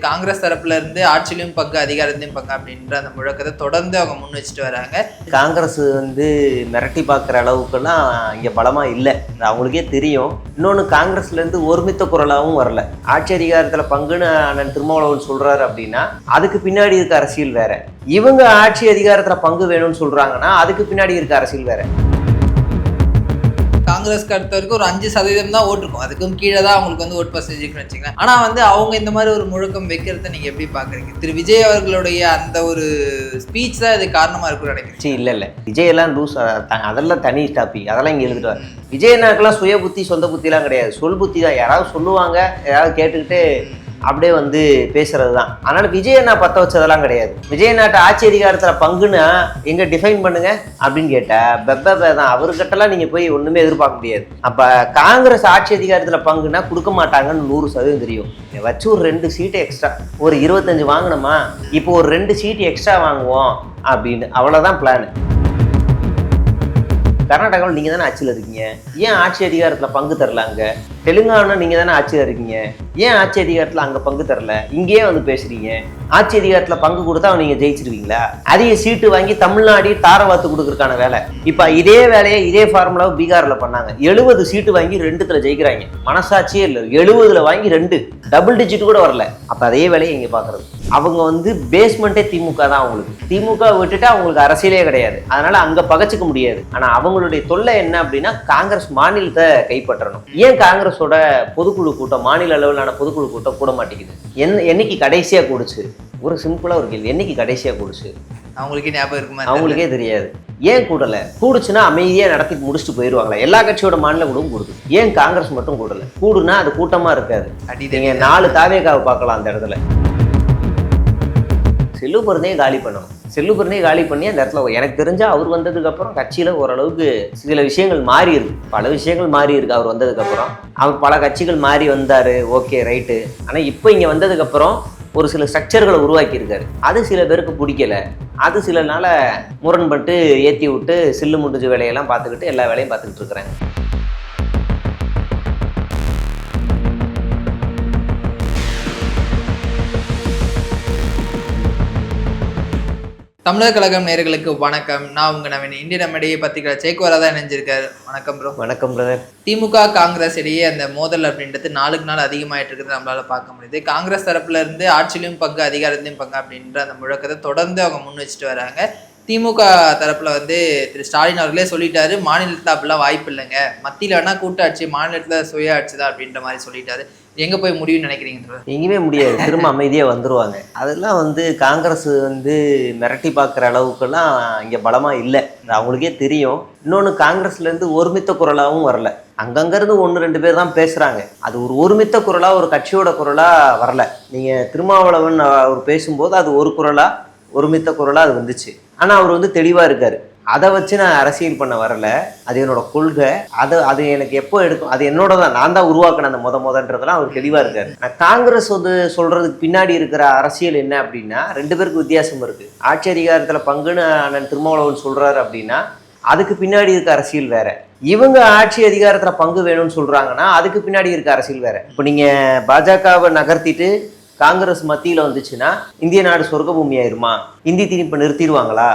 காங்கிரஸ் தரப்புல இருந்து ஆட்சியிலும் பங்கு அதிகாரத்திலும் பங்கு அப்படின்ற அந்த முழக்கத்தை தொடர்ந்து அவங்க முன் வச்சுட்டு வராங்க. காங்கிரஸ் மிரட்டி பார்க்குற அளவுக்குலாம் இங்கே பலமாக இல்லை, அவங்களுக்கே தெரியும். இன்னொன்று, காங்கிரஸ்லேருந்து ஒருமித்த குரலாகவும் வரல. ஆட்சி அதிகாரத்தில் பங்குன்னு அண்ணன் திருமாவளவன் சொல்கிறாரு அப்படின்னா அதுக்கு பின்னாடி இருக்க அரசியல் வேற. இவங்க ஆட்சி அதிகாரத்தில் பங்கு வேணும்னு சொல்கிறாங்கன்னா அதுக்கு பின்னாடி இருக்க அரசியல் வேற. காங்கிரஸ்க்கு அடுத்த வரைக்கும் ஒரு 5% தான் ஓட்டு இருக்கும், அதுக்கும் கீழே தான் அவங்களுக்கு வந்து ஓட் பர்சன்டேஜ் வச்சுக்கலாம். ஆனால் அவங்க இந்த மாதிரி ஒரு முழக்கம் வைக்கிறத நீங்கள் எப்படி பார்க்குறீங்க? திரு விஜய் அவர்களுடைய அந்த ஒரு ஸ்பீச் தான் இது காரணமாக இருக்கும்னு நினைக்கிறேன். இல்லை விஜய் எல்லாம் லூஸ், அதெல்லாம் தனி டாபிக், அதெல்லாம் இங்கே எழுதிட்டு விஜயனாக்கெல்லாம் சுய புத்தி சொந்த புத்திலாம் கிடையாது, சொல் புத்தி தான். யாராவது சொல்லுவாங்க, யாராவது கேட்டுக்கிட்டு அப்படியே பேசுறது தான். அதனால விஜயண்ணா பற்ற வச்சதெல்லாம் கிடையாது. விஜயநாட்டு ஆட்சி அதிகாரத்தில் பங்குன்னா எங்க டிஃபைன் பண்ணுங்க அப்படின்னு கேட்டா பெப்ப தான். அவர்கிட்டலாம் நீங்க போய் ஒண்ணுமே எதிர்பார்க்க முடியாது. அப்ப காங்கிரஸ் ஆட்சி அதிகாரத்தில் பங்குன்னா கொடுக்க மாட்டாங்கன்னு 100% தெரியும். வச்சு ஒரு 2 சீட்டு எக்ஸ்ட்ரா, ஒரு 25 வாங்கினோமா, இப்போ ஒரு 2 சீட்டு எக்ஸ்ட்ரா வாங்குவோம் அப்படின்னு, அவ்வளவுதான் பிளான். கர்நாடகாவில் நீங்கள் தானே ஆட்சியில் இருக்கீங்க, ஏன் ஆட்சி அதிகாரத்தில் பங்கு தரல? அங்கே தெலுங்கானா நீங்கள் தானே ஆட்சியில் இருக்கீங்க, ஏன் ஆட்சி அதிகாரத்தில் அங்கே பங்கு தரல? இங்கேயே பேசுறீங்க. ஆட்சி அதிகாரத்தில் பங்கு கொடுத்தா நீங்கள் ஜெயிச்சிருவீங்களா? அதிக சீட்டு வாங்கி தமிழ்நாடு தாரவாத்து கொடுக்கறதுக்கான வேலை. இப்போ இதே வேலையை இதே ஃபார்முலாவை பீகாரில் பண்ணாங்க. 70 சீட்டு வாங்கி 2த்துல ஜெயிக்கிறாங்க. மனசாட்சியே இல்லை, 70ல் வாங்கி 2 டபுள் டிஜிட் கூட வரல. அப்போ அதே வேலையை இங்கே பார்க்குறது. அவங்க பேஸ்மெண்ட்டே திமுக தான். அவங்களுக்கு திமுக விட்டுட்டு அவங்களுக்கு அரசியலே கிடையாது, அதனால அங்கே பகச்சிக்க முடியாது. ஆனால் அவங்களுடைய தொல்லை என்ன அப்படின்னா காங்கிரஸ் மாநிலத்தை கைப்பற்றணும். ஏன் காங்கிரஸோட பொதுக்குழு கூட்டம், மாநில அளவிலான பொதுக்குழு கூட்டம் கூட மாட்டேங்குது? என்னைக்கு கடைசியாக கூடுச்சு? ஒரு சிம்பிளா ஒரு கேள்வி, என்னைக்கு கடைசியாக கூடுச்சு? அவங்களுக்கே ஞாபகம் இருக்குமா? அவங்களுக்கே தெரியாது. ஏன் கூடல? கூடுச்சுன்னா அமைதியா நடத்தி முடிச்சுட்டு போயிடுவாங்களா? எல்லா கட்சியோட மாநில கூடவும் கூடுது, ஏன் காங்கிரஸ் மட்டும் கூடல? கூடுனா அது கூட்டமா இருக்காது. நீங்க 4 தாவேகாவை பார்க்கலாம் அந்த இடத்துல. செல்லுபுரனையே காலி பண்ணணும். செல்லுபுரனையே காலி பண்ணி அந்த இடத்துல எனக்கு தெரிஞ்சா அவர் வந்ததுக்கு அப்புறம் கட்சியில ஓரளவுக்கு சில விஷயங்கள் மாறி இருக்கு, பல விஷயங்கள் மாறி இருக்கு. அவர் வந்ததுக்கு அப்புறம் அவர் பல கட்சிகள் மாறி வந்தாரு, ஓகே ரைட்டு. ஆனா இப்போ இங்க வந்ததுக்கு அப்புறம் ஒரு சில ஸ்ட்ரக்சர்களை உருவாக்கி இருக்காரு. அது சில பேருக்கு பிடிக்கல, அது சில நாள முரண்பட்டு ஏற்றி விட்டு சில்லு முடிஞ்ச வேலையெல்லாம் பார்த்துக்கிட்டு எல்லா வேலையும் பார்த்துக்கிட்டு இருக்கிறேன். தமிழர் கழகம் நேயர்களுக்கு வணக்கம். நான் உங்க நவீன். இந்திய நம்மிடையே பத்திரிகை சேக்குவரா தான் இணைஞ்சிருக்காரு. வணக்கம் ப்ரோ. வணக்கம் பிரதர். திமுக காங்கிரஸ் இடையே அந்த மோதல் அப்படின்றது நாளுக்கு நாள் அதிகமாயிட்டு இருக்கிறது நம்மளால பார்க்க முடியுது. காங்கிரஸ் தரப்புல இருந்து ஆட்சியிலும் பங்கு அதிகாரத்திலும் பங்கு அப்படின்ற அந்த முழக்கத்தை தொடர்ந்து அவங்க முன் வச்சுட்டு வராங்க. திமுக தரப்புல திரு ஸ்டாலின் அவர்களே சொல்லிட்டாரு, மாநிலத்தில் அப்படிலாம் வாய்ப்பு இல்லைங்க, மத்தியில் வேணா கூட்டாட்சி, மாநிலத்தில் சுய ஆட்சி தான் அப்படின்ற மாதிரி சொல்லிட்டாரு. எங்க போய் முடியும்னு நினைக்கிறீங்க? எங்கேயுமே முடியாது, திரும்ப அமைதியா வந்துருவாங்க. அதெல்லாம் காங்கிரஸ் மிரட்டி பார்க்குற அளவுக்குலாம் இங்க பலமா இல்லை, அவங்களுக்கே தெரியும். இன்னொன்று, காங்கிரஸ்ல இருந்து ஒருமித்த குரலாகவும் வரல. அங்கங்கிருந்து 1-2 பேர் தான் பேசுறாங்க. அது ஒரு ஒருமித்த குரலா, ஒரு கட்சியோட குரலா வரல. நீங்க திருமாவளவன் அவர் பேசும்போது அது ஒரு குரலா, ஒருமித்த குரலா அது வந்துச்சு. ஆனா அவர் தெளிவா இருக்காரு. அதை வச்சு நான் அரசியல் பண்ண வரல, அது என்னோட கொள்கை, அது எனக்கு எப்போ எடுக்கும், அது என்னோட தான், நான் தான் உருவாக்கின அந்த முதன்றதெல்லாம் அவர் தெளிவா இருக்காரு. காங்கிரஸ் சொல்றதுக்கு பின்னாடி இருக்கிற அரசியல் என்ன அப்படின்னா 2 பேருக்கு வித்தியாசம் இருக்கு. ஆட்சி அதிகாரத்துல பங்குன்னு அண்ணன் திருமாவளவன் சொல்றாரு அப்படின்னா அதுக்கு பின்னாடி இருக்க அரசியல் வேற. இவங்க ஆட்சி அதிகாரத்துல பங்கு வேணும்னு சொல்றாங்கன்னா அதுக்கு பின்னாடி இருக்க அரசியல் வேற. இப்போ நீங்க பாஜகவை நகர்த்திட்டு காங்கிரஸ் மத்தியில வந்துச்சுன்னா இந்திய நாடு சொர்க்க பூமி ஆயிருமா? இந்தி திணிப்பை நிறுத்திடுவாங்களா?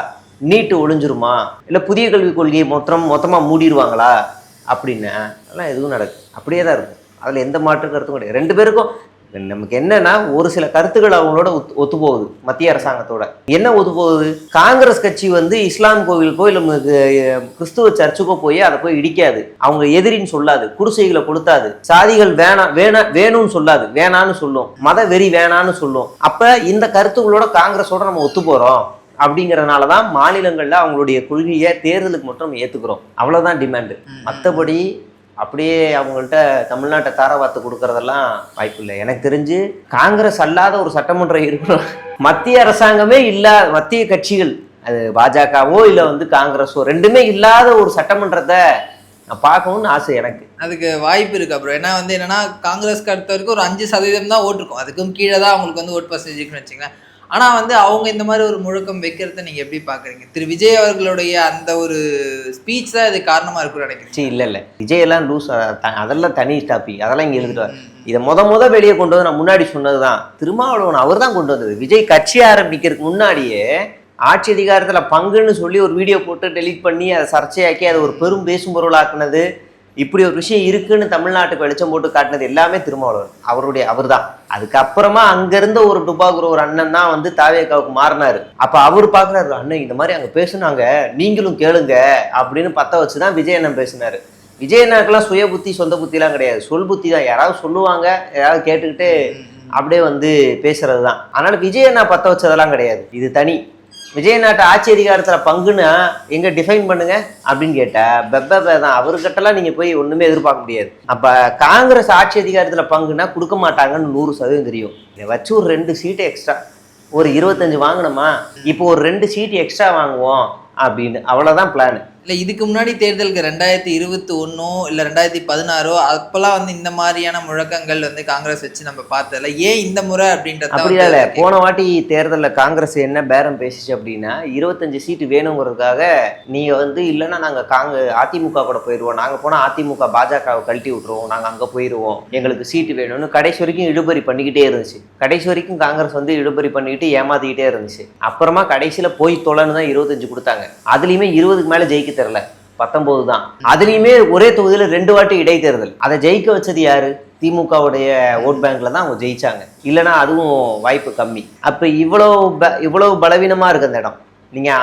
நீட்டு ஒழிஞ்சிருமா? இல்லை புதிய கல்விக் கொள்கையை மொத்தமாக மூடிடுவாங்களா? அப்படின்னு அதெல்லாம் எதுவும் நடக்குது, அப்படியே தான் இருக்கும். அதில் எந்த மாற்று கருத்தும் கிடையாது. 2 பேருக்கும் நமக்கு என்னன்னா ஒரு சில கருத்துக்கள் அவங்களோட ஒத்து போகுது. மத்திய அரசாங்கத்தோட என்ன ஒத்து போகுது? காங்கிரஸ் கட்சி இஸ்லாம் கோவிலுக்கோ இல்லை கிறிஸ்துவ சர்ச்சுக்கோ போய் அதை போய் இடிக்காது, அவங்க எதிரின்னு சொல்லாது, குடிசைகளை கொடுத்தாது, சாதிகள் வேணும்னு சொல்லாது, வேணான்னு சொல்லும், மத வெறி வேணான்னு சொல்லும். அப்ப இந்த கருத்துக்களோட காங்கிரஸோட நம்ம ஒத்து போறோம் அப்படிங்கறதுனாலதான் மாநிலங்கள்ல அவங்களுடைய கொள்கையை தேர்தலுக்கு மட்டும் நம்ம ஏத்துக்கிறோம். அவ்வளவுதான் டிமாண்டு. மற்றபடி அப்படியே அவங்கள்ட்ட தமிழ்நாட்டை தாரவாத்து கொடுக்கறதெல்லாம் வாய்ப்பு இல்லை. எனக்கு தெரிஞ்சு காங்கிரஸ் அல்லாத ஒரு சட்டமன்றம் இருக்கணும். மத்திய அரசாங்கமே இல்லாத, மத்திய கட்சிகள், அது பாஜகவோ இல்லை காங்கிரஸோ, 2மே இல்லாத ஒரு சட்டமன்றத்தை நான் பார்க்கணும்னு ஆசை எனக்கு. அதுக்கு வாய்ப்பு இருக்கு அப்புறம். ஏன்னா என்னன்னா காங்கிரஸ்க்கு அடுத்த வரைக்கும் ஒரு 5% தான் ஓட்டு இருக்கும், அதுக்கும் கீழே தான் அவங்களுக்கு ஓட் பர்சன்டேஜ் வச்சுங்களேன். ஆனா வந்து அவங்க இந்த மாதிரி ஒரு முழக்கம் வைக்கிறத நீங்க எப்படி பாக்குறீங்க? திரு விஜய் அவர்களுடைய அந்த ஒரு ஸ்பீச் தான் இது காரணமா இருக்கும்னு நினைக்கிறேன். இல்ல விஜய் எல்லாம் லூஸ், அதெல்லாம் தனி டாபிக், அதெல்லாம் இங்க எழுதிட்டு இதை முத வெளியே கொண்டு வந்து நான் முன்னாடி சொன்னதுதான். திருமாவளவன் அவர் தான் கொண்டு வந்தது. விஜய் கட்சி ஆரம்பிக்கிறதுக்கு முன்னாடியே ஆட்சி அதிகாரத்துல பங்குன்னு சொல்லி ஒரு வீடியோ போட்டு டெலீட் பண்ணி அதை சர்ச்சையாக்கி அதை ஒரு பெரும் பேசும் பொருளாக்குனது, இப்படி ஒரு விஷயம் இருக்குன்னு தமிழ்நாட்டுக்கு வெளிச்சம் போட்டு காட்டினது எல்லாமே திருமாவளவன் அவர் தான். அதுக்கப்புறமா அங்கிருந்த ஒரு டுபாகுற ஒரு அண்ணன் தான் வந்து தாவேக்காவுக்கு மாறினாரு. அப்ப அவர் பாக்குறாரு, அண்ணன் இந்த மாதிரி அங்க பேசுனாங்க, நீங்களும் கேளுங்க அப்படின்னு பத்த வச்சுதான் விஜய் அண்ணன் பேசினாரு. விஜய் அண்ணாக்கெல்லாம் சுய புத்தி சொந்த புத்திலாம் கிடையாது, சொல் புத்தி தான். யாராவது சொல்லுவாங்க, யாராவது கேட்டுக்கிட்டு அப்படியே வந்து பேசுறது தான். அதனால விஜய் அண்ணா பத்த வச்சதெல்லாம் கிடையாது, இது தனி. விஜயநாட்டு ஆட்சி அதிகாரத்துல பங்குன்னா எங்க டிஃபைன் பண்ணுங்க அப்படின்னு கேட்டா தான். அவர்கிட்டலாம் நீங்க போய் ஒண்ணுமே எதிர்பார்க்க முடியாது. அப்ப காங்கிரஸ் ஆட்சி அதிகாரத்துல பங்குன்னா கொடுக்க மாட்டாங்கன்னு 100% தெரியும். இதை வச்சு ஒரு 2 சீட்டு எக்ஸ்ட்ரா, ஒரு 25 வாங்கினோமா, இப்போ ஒரு 2 சீட்டு எக்ஸ்ட்ரா வாங்குவோம் அப்படின்னு, அவ்வளவுதான் பிளான். இல்லை இதுக்கு முன்னாடி தேர்தலுக்கு 2021 இல்லை 2016 அப்பெல்லாம் வந்து இந்த மாதிரியான முழக்கங்கள் வந்து காங்கிரஸ் வச்சு நம்ம பார்த்ததில்ல. ஏன் இந்த முறை அப்படின்றது அப்படியா? இல்லை, போன வாட்டி தேர்தலில் காங்கிரஸ் என்ன பேரம் பேசிச்சு அப்படின்னா 25 சீட்டு வேணுங்கிறதுக்காக நீங்கள் வந்து இல்லைன்னா நாங்கள் அதிமுக கூட போயிடுவோம், நாங்கள் போனால் அதிமுக பாஜகவை கழட்டி விட்டுருவோம், நாங்கள் அங்கே போயிடுவோம், எங்களுக்கு சீட்டு வேணும்னு கடைசி வரைக்கும் இழுபறி பண்ணிக்கிட்டே இருந்துச்சு. கடைசி வரைக்கும் காங்கிரஸ் வந்து இழுபறி பண்ணிக்கிட்டு ஏமாத்திக்கிட்டே இருந்துச்சு. அப்புறமா கடைசியில் போய் தொலைன்னு தான் 25 கொடுத்தாங்க. அதுலேயுமே 20க்கு மேலே ஜெயிக்க தெரியல, 19 தான். அதுலயுமே ஒரே தொகுதியில 2 வாட்டி இடைத்தேர்தல். அதை ஜெயிக்க வச்சது யாரு? திமுகவுடைய ஓட் பேங்க்ல தான் அவங்க ஜெயிச்சாங்க. இல்லைன்னா அதுவும் வாய்ப்பு கம்மி. அப்ப இவ்வளவு பலவீனமா இருக்கு அந்த இடம். நீங்க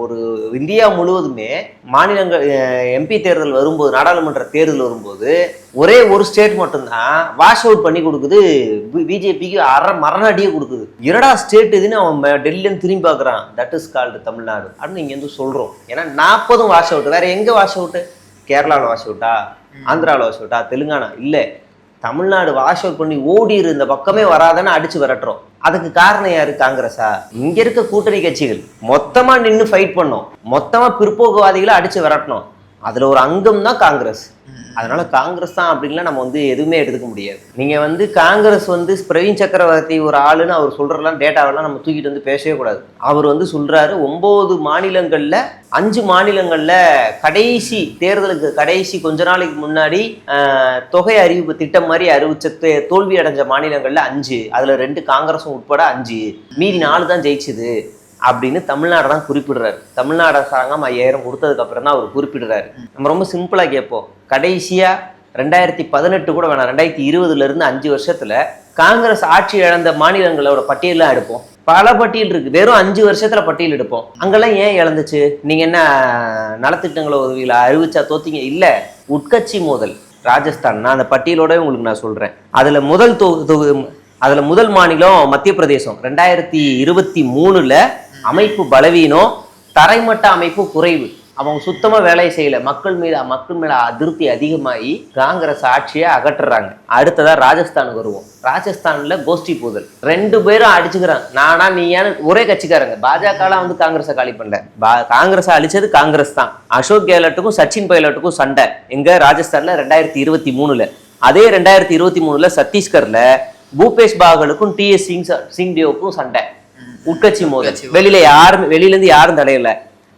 ஒரு இந்தியா முழுவதுமே மாநிலங்கள் எம்பி தேர்தல் வரும்போது, நாடாளுமன்ற தேர்தல் வரும்போது ஒரே ஒரு ஸ்டேட் மட்டும்தான் வாஷ் அவுட் பண்ணி கொடுக்குது, பிஜேபிக்கு மரண அடியே கொடுக்குது. இரடா ஸ்டேட் இதுன்னு அவன் டெல்லியில திரும்பி பார்க்குறான். தட் இஸ் கால்டு தமிழ்நாடு அப்படின்னு இங்க வந்து சொல்றோம். ஏன்னா 40 வாஷ் அவுட். வேற எங்க வாஷ் அவுட்? கேரளாவில் வாஷ் அவுட்டா, ஆந்திராவில் வாஷ் அவுட்டா, தெலுங்கானா? இல்லை, தமிழ்நாடு வாஷ் அவுட் பண்ணி ஓடிரு, இந்த பக்கமே வராதன்னு அடிச்சு விரட்டுறோம். அதுக்கு காரணம் யாரு? காங்கிரஸா? இங்க இருக்க கூட்டணி கட்சிகள் மொத்தமா நின்று ஃபைட் பண்ணோம், மொத்தமா பிற்போக்குவாதிகளை அடிச்சு விரட்டணும். அதுல ஒரு அங்கம் தான் காங்கிரஸ். அதனால காங்கிரஸ் தான் அப்படின்லாம் நம்ம வந்து எதுவுமே எடுத்துக்க முடியாது. நீங்க வந்து காங்கிரஸ் வந்து பிரவீன் சக்கரவர்த்தி ஒரு ஆளுன்னு அவர் சொல்றலாம் டேட்டாவெல்லாம் நம்ம தூக்கிட்டு வந்து பேசவே கூடாது. அவர் வந்து சொல்றாரு 9 மாநிலங்கள்ல 5 மாநிலங்கள்ல கடைசி தேர்தலுக்கு கடைசி கொஞ்ச நாளைக்கு முன்னாடி தொகை அறிவிப்பு திட்டம் மாதிரி அறிவிச்ச தோல்வி அடைஞ்ச மாநிலங்கள்ல 5, அதுல 2 காங்கிரஸும் உட்பட 5, மீதி 4 தான் ஜெயிச்சுது அப்படின்னு தமிழ்நாடு தான் குறிப்பிடுறாரு. தமிழ்நாடு அரசாங்கம் 5000 கொடுத்ததுக்கு அப்புறம் தான் அவர் குறிப்பிடுறாரு. நம்ம ரொம்ப சிம்பிளா கேட்போம். கடைசியா 2018 கூட வேணாம், 2020 இருந்து 5 வருஷத்துல காங்கிரஸ் ஆட்சி இழந்த மாநிலங்களோட பட்டியலாம் எடுப்போம். பல பட்டியல் இருக்கு, வெறும் 5 வருஷத்துல பட்டியல் எடுப்போம். அங்கெல்லாம் ஏன் இழந்துச்சு? நீங்க என்ன நலத்திட்டங்களை உதவியில அறிவிச்சா தோத்தீங்க? இல்ல, உட்கட்சி மோதல். ராஜஸ்தான், நான் அந்த பட்டியலோட உங்களுக்கு நான் சொல்றேன். அதுல முதல் மாநிலம் மத்திய பிரதேசம். 2023ல அமைப்பு பலவீனம், தரைமட்ட அமைப்பு குறைவு, அவங்க சுத்தமா வேலையை செய்யல, மக்கள் மேல அதிருப்தி அதிகமாகி காங்கிரஸ் ஆட்சியை அகற்றுறாங்க. அடுத்ததா ராஜஸ்தானுக்கு வருவோம். ராஜஸ்தான்ல கோஷ்டி போதல், 2 பேரும் அடிச்சுக்கிறாங்க. நானா நீயான்னு ஒரே கட்சிக்காரங்க. பாஜகலாம் வந்து காங்கிரஸை காலி பண்ணல, காங்கிரஸை அழிச்சது காங்கிரஸ் தான். அசோக் கெஹ்லோட்டுக்கும் சச்சின் பைலட்டுக்கும் சண்டை எங்க? ராஜஸ்தான்ல 2023ல. அதே 2023ல சத்தீஸ்கர்ல பூபேஷ் பாகலுக்கும் TS சிங்தேவுக்கும் சண்டை, உட்கட்சி மோதல். வெளியில இருந்து யாரும் தடையல.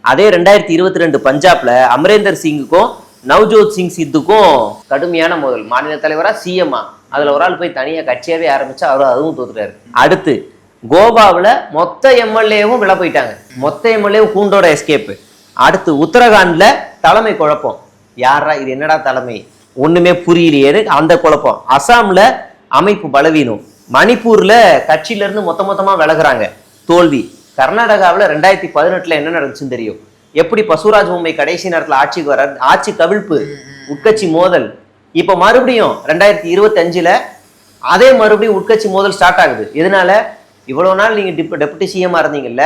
அதே 2022 பஞ்சாப்ல அமரேந்தர் சிங்குக்கும் நவ்ஜோத் சிங் சித்துக்கும் கடுமையான மோதல். மாநில தலைவரா CM அதுல ஒரு ஆள் போய் தனியா கட்சியாவே ஆரம்பிச்சா அதுவும் தோத்துட்டாரு. அடுத்து கோவாவில் மொத்த MLAவும் விழ போயிட்டாங்க, மொத்த MLAவும் கூண்டோட எஸ்கேப். அடுத்து உத்தரகாண்ட்ல தலைமை குழப்பம். யாரா இது? என்னடா தலைமை? ஒண்ணுமே புரியலையே, அந்த குழப்பம். அசாம்ல அமைப்பு பலவீனம். மணிப்பூர்ல கட்சியில இருந்து மொத்தமா விலகுறாங்க, தோல்வி. கர்நாடகாவில் 2018 என்ன நடந்துச்சுன்னு தெரியும். எப்படி பசுராஜ் பொம்மை கடைசி நேரத்துல ஆட்சிக்கு வர, ஆட்சி கவிழ்ப்பு, உட்கட்சி மோதல். இப்ப மறுபடியும் 2025ல அதே மறுபடியும் உட்கட்சி மோதல் ஸ்டார்ட் ஆகுது. எதனால? இவ்வளவு நாள் நீங்க டெபுட்டி CM இருந்தீங்கல்ல,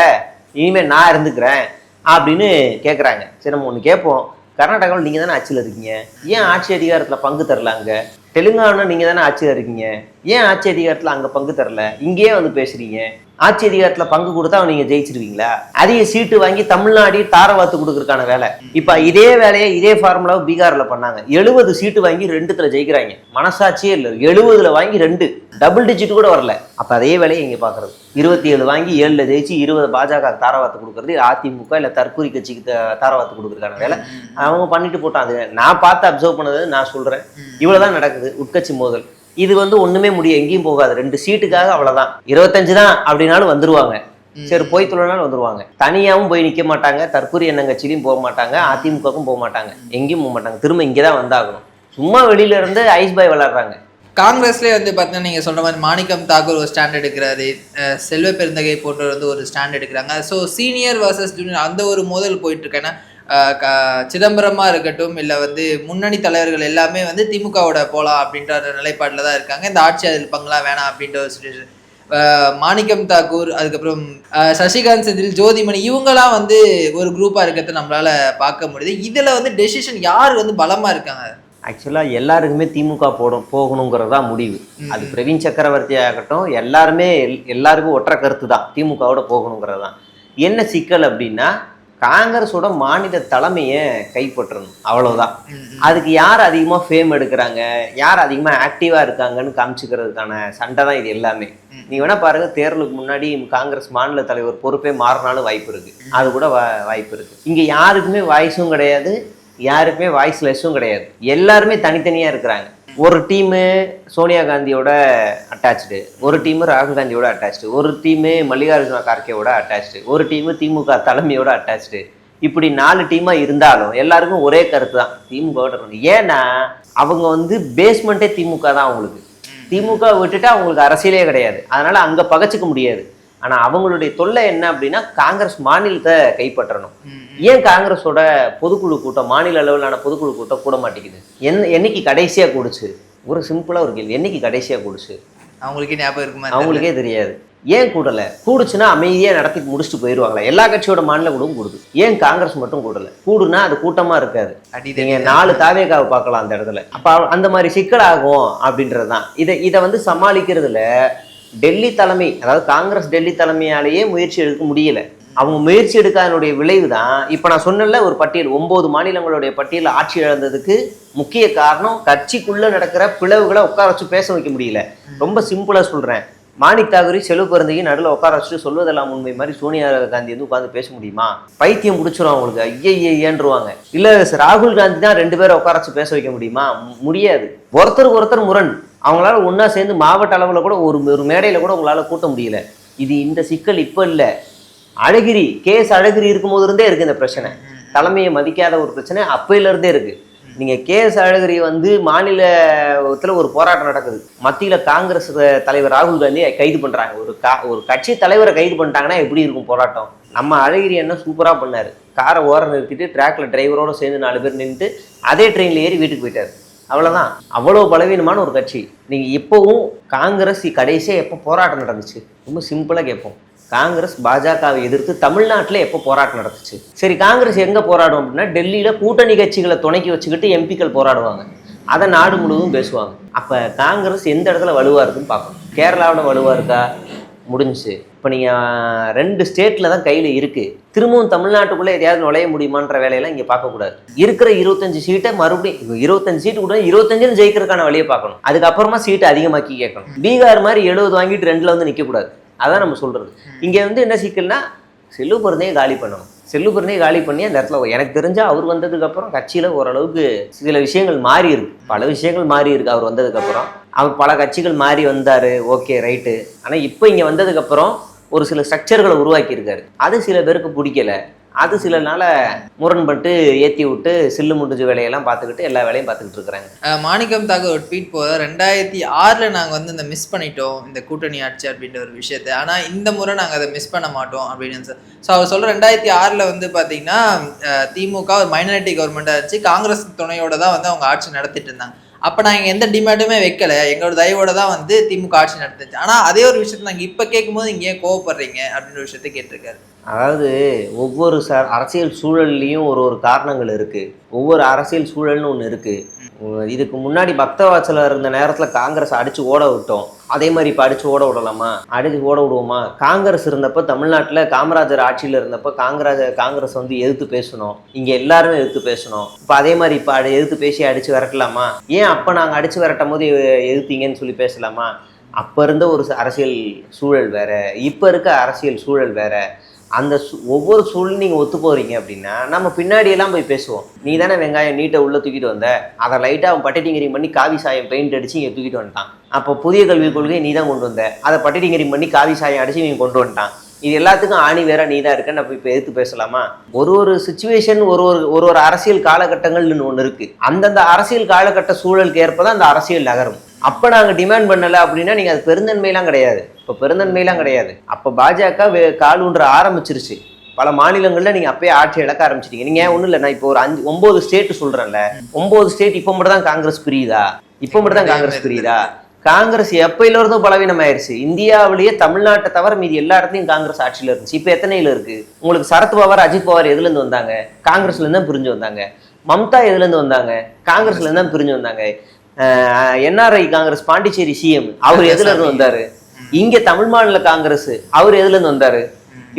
இனிமே நான் இருந்துக்கிறேன் அப்படின்னு கேட்குறாங்க. சரி, நம்ம ஒன்று கேட்போம். கர்நாடகாவில் நீங்கள் தானே ஆட்சியில் இருக்கீங்க, ஏன் ஆட்சி அதிகாரத்தில் பங்கு தரலாங்க? தெலுங்கானா நீங்கள் தானே ஆட்சியில் இருக்கீங்க, ஏன் ஆட்சி அதிகாரத்துல அங்க பங்கு தரல, இங்கேயே வந்து பேசுறீங்க? ஆட்சி அதிகாரத்துல பங்கு கொடுத்தா நீங்க ஜெயிச்சிருவீங்களா? அதிக சீட்டு வாங்கி தமிழ்நாடு தாரவாத்து கொடுக்கறதுக்கான வேலை. இப்ப இதே வேலையை இதே ஃபார்முலாவை பீகார்ல பண்ணாங்க. 70 சீட்டு வாங்கி 2த்துல ஜெயிக்கிறாங்க. மனசாட்சியே இல்லை. 70ல வாங்கி 2 டபுள் டிஜிட் கூட வரல. அப்ப அதே வேலையை இங்க பாக்குறது. 27 வாங்கி 7ல ஜெயிச்சு 20 பாஜக தாரவாத்து கொடுக்கறது, அதிமுக இல்ல தற்கூரி கட்சிக்கு தாரவாத்து கொடுக்கறதுக்கான வேலை அவங்க பண்ணிட்டு போட்டாங்க. நான் பார்த்து அப்சர்வ் பண்ணது நான் சொல்றேன். இவ்வளவுதான் நடக்குது உட்கட்சி மோதல். இது வந்து ஒண்ணுமே முடியும், எங்கேயும் போகாது. 2 சீட்டுக்காக அவ்வளவுதான். 25 தான் அப்படின்னாலும் வந்துருவாங்க. சரி போய் தொழிலாலும் வந்துருவாங்க. தனியாவும் போய் நிக்க மாட்டாங்க. தற்கூரி எண்ணம் கட்சியிலையும் போக மாட்டாங்க, அதிமுகவுக்கும் போக மாட்டாங்க, எங்கேயும் போக மாட்டாங்க. திரும்ப இங்கேதான் வந்தாகணும். சும்மா வெளியில இருந்து ஐஸ் பாய் விளையாடுறாங்க. காங்கிரஸ்லேயே வந்து பார்த்தீங்கன்னா நீங்கள் சொல்கிற மாதிரி மாணிக்கம் தாக்கூர் ஒரு ஸ்டாண்ட் எடுக்கிறாரு, செல்வ பெருந்தகை போன்றவர் வந்து ஒரு ஸ்டாண்ட் எடுக்கிறாங்க. ஸோ சீனியர் வர்சஸ் ஜூனியர் அந்த ஒரு மோதல் போயிட்டுருக்கேன்னா சிதம்பரமாக இருக்கட்டும் இல்லை வந்து முன்னணி தலைவர்கள் எல்லாமே வந்து திமுகவோட போகலாம் அப்படின்ற நிலைப்பாட்டில் தான் இருக்காங்க. இந்த ஆட்சி அதில் பங்கெலாம் வேணாம் அப்படின்ற ஒரு சுச்சுவேஷன். மாணிக்கம் தாக்கூர், அதுக்கப்புறம் சசிகாந்த் செந்தில், ஜோதிமணி இவங்கெல்லாம் வந்து ஒரு குரூப்பாக இருக்கிறத நம்மளால் பார்க்க முடியுது. இதில் வந்து டெசிஷன் யார் வந்து பலமாக இருக்காங்க? ஆக்சுவலாக எல்லாருக்குமே திமுக போகணுங்கிறது தான் முடிவு. அது பிரவீன் சக்கரவர்த்தி ஆகட்டும், எல்லாருக்கும் ஒற்றை கருத்து தான், திமுகவோட போகணுங்கிறது தான். என்ன சிக்கல் அப்படின்னா காங்கிரஸோட மாநில தலைமையை கைப்பற்றணும், அவ்வளவுதான். அதுக்கு யார் அதிகமாக ஃபேம் எடுக்கிறாங்க, யார் அதிகமாக ஆக்டிவாக இருக்காங்கன்னு காமிச்சுக்கிறதுக்கான சண்டை தான் இது எல்லாமே. நீ வேணா பாருங்க, தேர்தலுக்கு முன்னாடி காங்கிரஸ் மாநில தலைவர் பொறுப்பே மாறினாலும் வாய்ப்பு இருக்கு, அது கூட வாய்ப்பு இருக்கு. இங்க யாருக்குமே வாய்ஸும் கிடையாது, யாருக்குமே வாய்ஸ்லெஸ்ஸும் கிடையாது. எல்லாருமே தனித்தனியா இருக்கிறாங்க. ஒரு டீமு சோனியா காந்தியோட அட்டாச்சு, ஒரு டீமு ராகுல் காந்தியோட அட்டாச்சு, ஒரு டீமு மல்லிகார்ஜுன கார்கேவோட அட்டாச்சு, ஒரு டீமு திமுக தலைமையோட அட்டாச்சு. இப்படி 4 டீமா இருந்தாலும் எல்லாருக்கும் ஒரே கருத்து தான், திமுக. ஏன்னா அவங்க வந்து பேஸ்மெண்ட்டே திமுக தான். அவங்களுக்கு திமுக விட்டுட்டு அவங்களுக்கு அரசியலே கிடையாது. அதனால அங்க பகச்சுக்க முடியாது. ஆனா அவங்களுடைய தொல்லை என்ன அப்படின்னா காங்கிரஸ் மாநிலத்தை கைப்பற்றணும். ஏன் காங்கிரஸோட பொதுக்குழு கூட்டம், மாநில அளவிலான பொதுக்குழு கூட்டம் கூட மாட்டேங்குது? என்னைக்கு கடைசியா கூடுச்சு? ஒரு சிம்பிளா ஒரு கேள்வி, என்னைக்கு கடைசியா கூடுச்சு? அவங்களுக்கே ஞாபகம் இருக்குமா? அவங்களுக்கே தெரியாது. ஏன் கூடல? கூடுச்சுன்னா அமைதியா நடத்தி முடிச்சுட்டு போயிடுவாங்களா? எல்லா கட்சியோட மாநில கூடவும் கூடுது, ஏன் காங்கிரஸ் மட்டும் கூடல? கூடுனா அது கூட்டமா இருக்காது. நீங்க 4 தாவேகாவை பார்க்கலாம் அந்த இடத்துல. அப்ப அந்த மாதிரி சிக்கலாகும் அப்படின்றதுதான். இதை வந்து சமாளிக்கிறதுல டெல்லி தலைமை, அதாவது காங்கிரஸ் டெல்லி தலைமையாலேயே முயற்சி எடுக்க முடியல. அவங்க முயற்சி எடுக்காதனுடைய விளைவு தான் இப்ப நான் சொன்னல ஒரு பட்டியல், 9 மாநிலங்களுடைய பட்டியல் ஆட்சி இழந்ததுக்கு முக்கிய காரணம் கட்சிக்குள்ள நடக்கிற பிளவுகளை உட்கார வச்சு பேச வைக்க முடியல. ரொம்ப சிம்பிளா சொல்றேன், மாணிக் தாகூரி செல்வ பெருந்தகை நடுவில் உட்கார வச்சுட்டு சொல்வதெல்லாம் உண்மை மாதிரி சோனியா காந்தி வந்து உட்காந்து பேச முடியுமா? பைத்தியம் பிடிச்சிரும் அவங்களுக்கு, ஐயேன்றுவாங்க. இல்ல ராகுல் காந்தி தான் 2 பேரை உட்கார வச்சு பேச வைக்க முடியுமா? முடியாது. ஒருத்தருக்கு ஒருத்தர் முரண். அவங்களால ஒன்னா சேர்ந்து மாவட்ட அளவுல கூட ஒரு மேடையில கூட உங்களால கூட்ட முடியல. இது இந்த சிக்கல் இப்ப இல்ல, அழகிரி அழகிரி இருக்கும் போது இருந்தே இருக்கு இந்த பிரச்சனை. தலைமையை மதிக்காத ஒரு பிரச்சனை அப்பையில இருந்தே இருக்கு. நீங்க அழகிரி வந்து மாநிலத்துல ஒரு போராட்டம் நடக்குது, மத்தியில காங்கிரஸ் தலைவர் ராகுல் காந்தி கைது பண்றாங்க. ஒரு கட்சி தலைவரை கைது பண்ணிட்டாங்கன்னா எப்படி இருக்கும் போராட்டம்? நம்ம அழகிரி என்ன சூப்பரா பண்ணாரு, காரை ஓரம் நிறுத்திட்டு டிராக்ல டிரைவரோட சேர்ந்து 4 பேர் நின்றுட்டு அதே ட்ரெயின்ல ஏறி வீட்டுக்கு போயிட்டாரு. அவ்வளவுதான். அவ்வளவு பலவீனமான ஒரு கட்சி. நீங்க இப்பவும் காங்கிரஸ் கடைசியா எப்போ போராட்டம் நடந்துச்சு? ரொம்ப சிம்பிளா கேட்போம், காங்கிரஸ் பாஜகவை எதிர்த்து தமிழ்நாட்டில் எப்போ போராட்டம் நடந்துச்சு? சரி, காங்கிரஸ் எங்க போராடும் அப்படின்னா டெல்லியில கூட்டணி கட்சிகளை துணைக்கி வச்சுக்கிட்டு எம்பிக்கள் போராடுவாங்க, அதை நாடு முழுவதும் பேசுவாங்க. அப்ப காங்கிரஸ் எந்த இடத்துல வலுவா இருக்குன்னு பார்க்கணும். கேரளாவோட வலுவா இருக்கா? முடிஞ்சுச்சு. இப்போ நீங்க 2 ஸ்டேட்ல தான் கையில இருக்கு. திரும்பவும் தமிழ்நாட்டுக்குள்ள எதையாவது நுழைய முடியுமான்ற வேலையெல்லாம் இங்க பார்க்கக்கூடாது. இருக்கிற 25 சீட்டை மறுபடியும் 25 சீட்டு கூட 25 ஜெயிக்கிறதுக்கான வழியை பார்க்கணும். அதுக்கப்புறமா சீட்டை அதிகமாக்கி கேட்கணும். பீகார் மாதிரி 70 வாங்கிட்டு 2ல வந்து நிக்க கூடாது. அதான் நம்ம சொல்றது. இங்க வந்து என்ன சிக்கல்னா செல்வ பெருந்தகையை காலி பண்ணணும். செல்வ பெருந்தகையை காலி பண்ணி அந்த இடத்துல எனக்கு தெரிஞ்சா அவர் வந்ததுக்கு அப்புறம் கட்சியில ஓரளவுக்கு சில விஷயங்கள் மாறி இருக்கு, பல விஷயங்கள் மாறி இருக்கு. அவர் வந்ததுக்கு அப்புறம் அவர் பல கட்சிகள் மாறி வந்தாரு, ஓகே ரைட்டு. ஆனா இப்போ இங்க வந்ததுக்கு அப்புறம் ஒரு சில ஸ்ட்ரக்சர்களை உருவாக்கி இருக்காரு. அது சில பேருக்கு பிடிக்கல, அது சில நாள முரண்பட்டு ஏற்றி விட்டு சில்லு முடிஞ்ச வேலையெல்லாம் பார்த்துக்கிட்டு எல்லா வேலையும் பார்த்துக்கிட்டு இருக்கிறாங்க. மாணிக்கம் தாக்கூர் ஒரு ட்வீட் போத 2006 நாங்கள் வந்து இந்த மிஸ் பண்ணிட்டோம் இந்த கூட்டணி ஆட்சி அப்படின்ற ஒரு விஷயத்தை, ஆனால் இந்த முறை நாங்கள் அதை மிஸ் பண்ண மாட்டோம் அப்படின்னு சார். ஸோ அவர் சொல்கிற 2006 வந்து பார்த்தீங்கன்னா திமுக ஒரு மைனாரிட்டி கவர்மெண்ட்டாக இருந்துச்சு, காங்கிரஸ் துணையோட தான் வந்து அவங்க ஆட்சி நடத்திட்டு இருந்தாங்க. அப்போ நாங்கள் எந்த டிமாண்டுமே வைக்கல, எங்களோட தயவோட தான் வந்து திமுக ஆட்சி நடத்துச்சு. ஆனால் அதே ஒரு விஷயத்தை நாங்கள் இப்போ கேட்கும்போது இங்கே ஏன் கோவப்படுறீங்க அப்படின்ற விஷயத்தை கேட்டிருக்காரு. அதாவது ஒவ்வொரு அரசியல் சூழல்லையும் ஒரு காரணங்கள் இருக்கு. ஒவ்வொரு அரசியல் சூழல்னு ஒன்று இருக்கு. இதுக்கு முன்னாடி பக்தவாச்சல இருந்த நேரத்தில் காங்கிரஸ் அடிச்சு ஓட விட்டோம், அதே மாதிரி இப்போ அடிச்சு ஓட விடலாமா? அடிச்சு ஓட விடுவோமா? காங்கிரஸ் இருந்தப்போ தமிழ்நாட்டில் காமராஜர் ஆட்சியில் இருந்தப்போ காங்கிரஸ் வந்து எதிர்த்து பேசணும், இங்கே எல்லாருமே எதிர்த்து பேசணும். இப்போ அதே மாதிரி இப்போ எதிர்த்து பேசி அடிச்சு விரட்டலாமா? ஏன் அப்போ நாங்கள் அடிச்சு விரட்டும் போது எதிர்த்தீங்கன்னு சொல்லி பேசலாமா? அப்போ இருந்த ஒரு அரசியல் சூழல் வேற, இப்போ இருக்க அரசியல் சூழல் வேற. அந்த ஒவ்வொரு சூழலும் நீங்கள் ஒத்து போகிறீங்க அப்படின்னா நம்ம பின்னாடியெல்லாம் போய் பேசுவோம். நீ தானே வெங்காயம் நீட்டை உள்ளே தூக்கிட்டு வந்த, அதை லைட்டாக அவன் பட்டடிங்கரிங் பண்ணி காவி சாயம் பெயிண்ட் அடித்து இங்கே தூக்கிட்டு வந்துட்டான். அப்போ புதிய கல்விக் கொள்கையை நீ தான் கொண்டு வந்த, அதை பட்டடிங்கரிங் பண்ணி காவி சாயம் அடித்து இவங்க கொண்டு வந்துட்டான். இது எல்லாத்துக்கும் ஆணி வேற நீ தான் இருக்க. நம்ம இப்போ எதிர்த்து பேசலாமா? ஒரு சிச்சுவேஷன், ஒரு அரசியல் காலகட்டங்கள்னு ஒன்று இருக்குது. அந்தந்த அரசியல் காலகட்ட சூழலுக்கு ஏற்பதான் அந்த அரசியல் நகரும். அப்போ நாங்கள் டிமாண்ட் பண்ணலை அப்படின்னா நீங்கள் அது பெருந்தன்மையெல்லாம் கிடையாது. இப்போ பெருந்தன்மையெல்லாம் கிடையாது. அப்போ பாஜக கால் ஊன்ற ஆரம்பிச்சிருச்சு. பல மாநிலங்களில் நீங்கள் அப்பயே ஆட்சி இழக்க ஆரம்பிச்சிட்டீங்க. நீங்கள் ஒன்றும் இல்லை, நான் இப்போ ஒரு 9 ஸ்டேட் சொல்கிறேன்ல, 9 ஸ்டேட் இப்போ மட்டும் தான் காங்கிரஸ் பிரியுதா? இப்போ மட்டும் தான் காங்கிரஸ் பிரியுதா? காங்கிரஸ் எப்பயில இருந்தும் பலவீனம் ஆயிடுச்சு. இந்தியாவிலேயே தமிழ்நாட்டை தவிர மீதி எல்லா இடத்துலையும் காங்கிரஸ் ஆட்சியில் இருந்துச்சு. இப்போ எத்தனையில இருக்கு? உங்களுக்கு சரத் பவார், அஜித் பவார் எதுலேருந்து வந்தாங்க? காங்கிரஸ்லேருந்து தான் பிரிஞ்சு வந்தாங்க. மம்தா எதுலேருந்து வந்தாங்க? காங்கிரஸ்லேருந்து தான் பிரிஞ்சு வந்தாங்க. என்ஆர்ஐ காங்கிரஸ் பாண்டிச்சேரி சிஎம் அவர் எதுல இருந்து வந்தாரு? இங்க தமிழ் மாநில காங்கிரஸ் அவர் எதுல இருந்து வந்தாரு?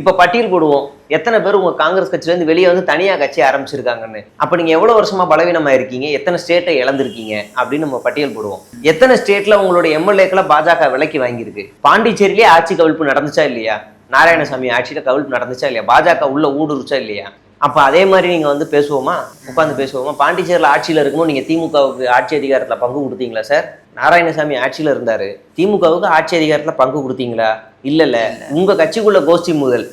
இப்ப பட்டியல் போடுவோம், எத்தனை பேர் உங்க காங்கிரஸ் கட்சியில இருந்து வெளியே வந்து தனியா கட்சி ஆரம்பிச்சிருக்காங்கன்னு. அப்ப நீங்க எவ்வளவு வருஷமா பலவீனமா இருக்கீங்க, எத்தனை ஸ்டேட்டை இழந்திருக்கீங்க அப்படின்னு நம்ம பட்டியல் போடுவோம். எத்தனை ஸ்டேட்ல உங்களுடைய எம்எல்ஏக்களை பாஜக விலைக்கு வாங்கியிருக்கு? பாண்டிச்சேரியிலேயே ஆட்சி கவிழ்ப்பு நடந்துச்சா இல்லையா? நாராயணசாமி ஆட்சியில கவிழ்ப்பு நடந்துச்சா இல்லையா? பாஜக உள்ள ஊடுருச்சா இல்லையா? அப்போ அதே மாதிரி நீங்கள் வந்து பேசுவோமா? உட்காந்து பேசுவோமா? பாண்டிச்சேரியில் ஆட்சியில் இருக்கும்போது நீங்கள் திமுகவுக்கு ஆட்சி அதிகாரத்தில் பங்கு கொடுத்தீங்களா சார்? நாராயணசாமி ஆட்சியில் இருந்தார், திமுகவுக்கு ஆட்சி அதிகாரத்தில் பங்கு கொடுத்தீங்களா? இல்லைல்ல. உங்கள் கட்சிக்குள்ள கோஷ்டி முதல்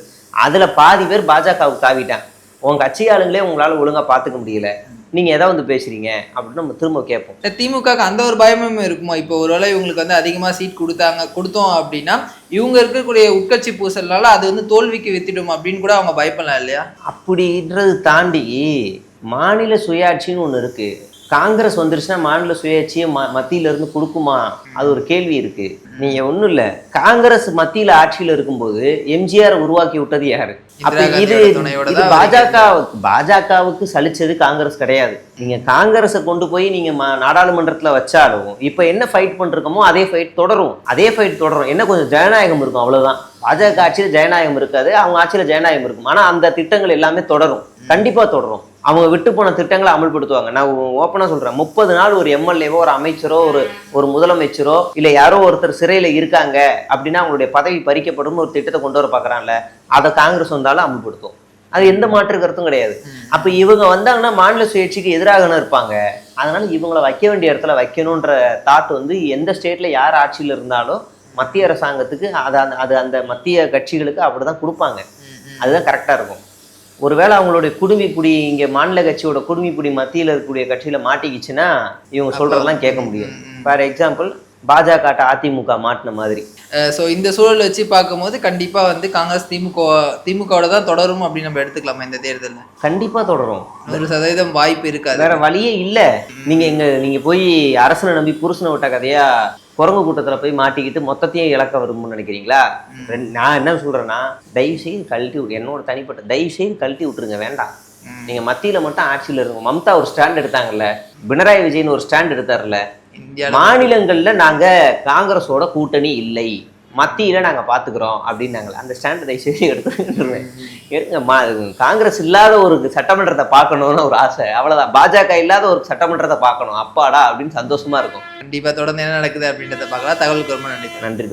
அதில் பாதி பேர் பாஜகவுக்கு தாவிட்டான். உங்கள் கட்சி ஆளுங்களே உங்களால் ஒழுங்காக பார்த்துக்க முடியல, நீங்கள் எதை வந்து பேசுகிறீங்க அப்படின்னு நம்ம திரும்ப கேட்போம். திமுக அந்த ஒரு பயமும் இருக்குமா? இப்போ ஒருவேளை இவங்களுக்கு வந்து அதிகமாக சீட் கொடுத்தோம் அப்படின்னா இவங்க இருக்கக்கூடிய உட்கட்சி பூசல்னால அது வந்து தோல்விக்கு வித்திடும் அப்படின்னு கூட அவங்க பயப்படலாம் இல்லையா? அப்படின்றது தாண்டி மாநில சுயாட்சின்னு ஒன்று இருக்கு. காங்கிரஸ் வந்துருச்சுன்னா மாநில சுயாட்சியை மத்தியில இருந்து கொடுக்குமா? அது ஒரு கேள்வி இருக்கு. நீங்க ஒண்ணும் இல்ல, காங்கிரஸ் மத்தியில ஆட்சியில இருக்கும்போது எம்ஜிஆர் உருவாக்கி விட்டது யாரு? அப்ப இது பாஜகவுக்கு சலிச்சது காங்கிரஸ் கிடையாது. நீங்க காங்கிரஸை கொண்டு போய் நீங்க நாடாளுமன்றத்துல வச்சாலும் இப்ப என்ன ஃபைட் பண்ணிருக்கோமோ அதே ஃபைட் தொடரும். என்ன கொஞ்சம் ஜனநாயகம் இருக்கும், அவ்வளவுதான். பாஜக ஆட்சியில ஜனநாயகம் இருக்காது, அவங்க ஆட்சியில ஜனநாயகம் இருக்கும். ஆனா அந்த திட்டங்கள் எல்லாமே தொடரும், கண்டிப்பா தொடரும். அவங்க விட்டு போன திட்டங்களை அமல்படுத்துவாங்க. நான் ஓப்பனா சொல்றேன், 30 நாள் ஒரு எம்எல்ஏவோ ஒரு அமைச்சரோ ஒரு முதலமைச்சரோ இல்ல யாரோ ஒருத்தர் சிறையில இருக்காங்க அப்படின்னா அவங்களுடைய பதவி பறிக்கப்படும் ஒரு திட்டத்தை கொண்டு வர பாக்குறாங்கல்ல, அதை காங்கிரஸ் வந்தாலும் அமல்படுத்தும். அது எந்த மாற்று கருத்தும் கிடையாது. அப்ப இவங்க வந்தாங்கன்னா மாநில சுயேட்சைக்கு எதிராக இருப்பாங்க. அதனால இவங்களை வைக்க வேண்டிய இடத்துல வைக்கணும்ன்ற தாட் வந்து எந்த ஸ்டேட்ல யார் ஆட்சியில் இருந்தாலும் மத்திய அரசாங்கத்துக்கு அது அந்த மத்திய கட்சிகளுக்கு அப்படிதான் கொடுப்பாங்க. அதுதான் கரெக்டா இருக்கும். ஒருவேளை அவங்களுடைய குடுமிப்புடி இங்க மாநில கட்சியோட குடுமிப்புடி மத்தியில் இருக்கக்கூடிய கட்சியில மாட்டிக்கிச்சுன்னா இவங்க சொல்றதெல்லாம் கேட்க முடியும். ஃபார் எக்ஸாம்பிள் பாஜக அதிமுக மாட்டின மாதிரி. ஸோ இந்த சூழல் வச்சு பார்க்கும்போது கண்டிப்பா வந்து காங்கிரஸ் திமுகவோட தான் தொடரும் அப்படின்னு நம்ம எடுத்துக்கலாமா? இந்த தேர்தலில் கண்டிப்பா தொடரும். 100% வாய்ப்பு இருக்காது, வேற வழியே இல்லை. நீங்க போய் அரசனை நம்பி புருஷனை விட்ட கதையா குரங்கு கூட்டத்துல போய் மாட்டிக்கிட்டு மொத்தத்தையும் இழக்க வரும்னு நினைக்கிறீங்களா? நான் என்ன சொல்றேன்னா, தயவு செய்து கழட்டி விட்டு, என்னோட தனிப்பட்ட தயவு செய்து கழட்டி விட்டுருங்க, வேண்டாம். நீங்க மத்தியில மட்டும் ஆட்சியில இருக்கும். மம்தா ஒரு ஸ்டாண்ட் எடுத்தாங்கல்ல, பினராயி விஜயன் ஒரு ஸ்டாண்ட் எடுத்தார்ல, மாநிலங்கள்ல நாங்க காங்கிரஸோட கூட்டணி இல்லை, மத்தியில நாங்க பாத்துக்கிறோம் அப்படின்னாங்களே, அந்த ஸ்டாண்ட் தயவு செய்து எடுத்துங்க. காங்கிரஸ் இல்லாத ஒரு சட்டமன்றத்தை பார்க்கணும்னு ஒரு ஆசை, அவ்வளவுதான். பாஜக இல்லாத ஒரு சட்டமன்றத்தை பார்க்கணும், அப்பாடா அப்படின்னு சந்தோஷமா இருக்கும். கண்டிப்பா தொடர்ந்து என்ன நடக்குது அப்படின்றத பார்க்கலாம். தகவலுக்கு ரொம்ப நன்றி. நன்றி.